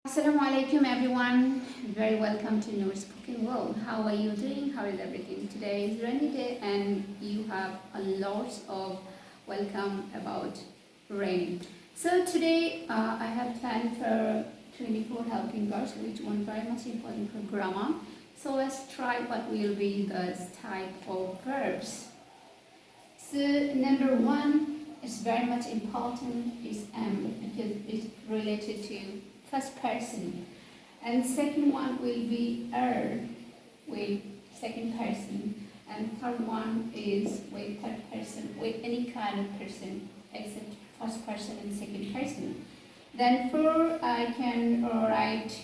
Assalamu alaikum everyone, very welcome to Noor Spoken World. How are you doing? How is everything? Today is rainy day and you have a lot of welcome about rain. So today I have planned for 24 helping verbs, which one very much important for grammar. So let's try what will be the type of verbs. So number one is very much important is because it's related to first person, and second one will be with second person, and third one is with third person, with any kind of person except first person and second person. Then four I can write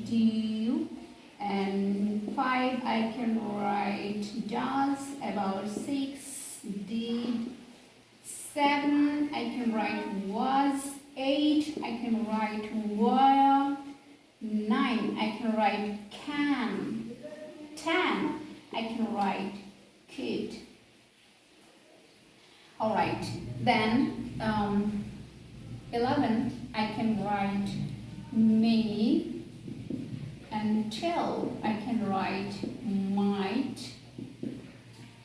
do, and five I can write does, about six did, seven I can write was, 8 I can write were, 9 I can write can, 10 I can write could. Alright, then 11 I can write may, and 12 I can write might,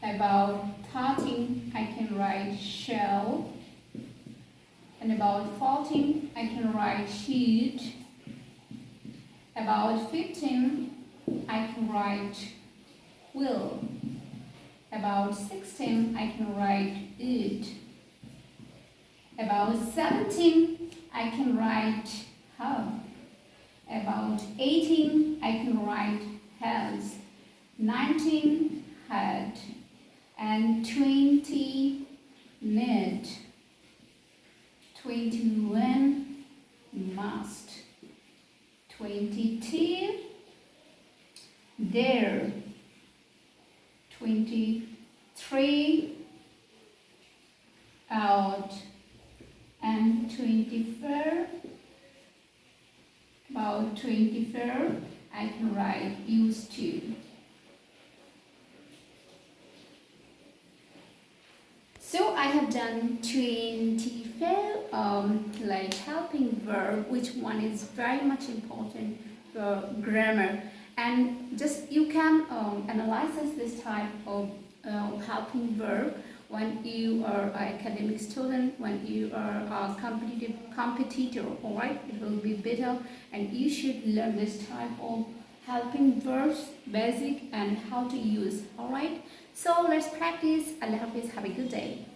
about 13 I can write shall, and about 14 I can write should, about 15 I can write will, about 16 I can write would, about 17 I can write have, about 18 I can write has, 19 had, and 20 need, 21 must, 22 dare, 23 out, and 24, about 24 I can write used to. So I have done 24 like helping verb, which one is very much important for grammar, and just you can analyze this type of helping verb when you are an academic student, when you are a competitive competitor. All right, it will be better, and you should learn this type of helping verbs, basic, and how to use. All right, so let's practice. Allah Hafiz, have a good day.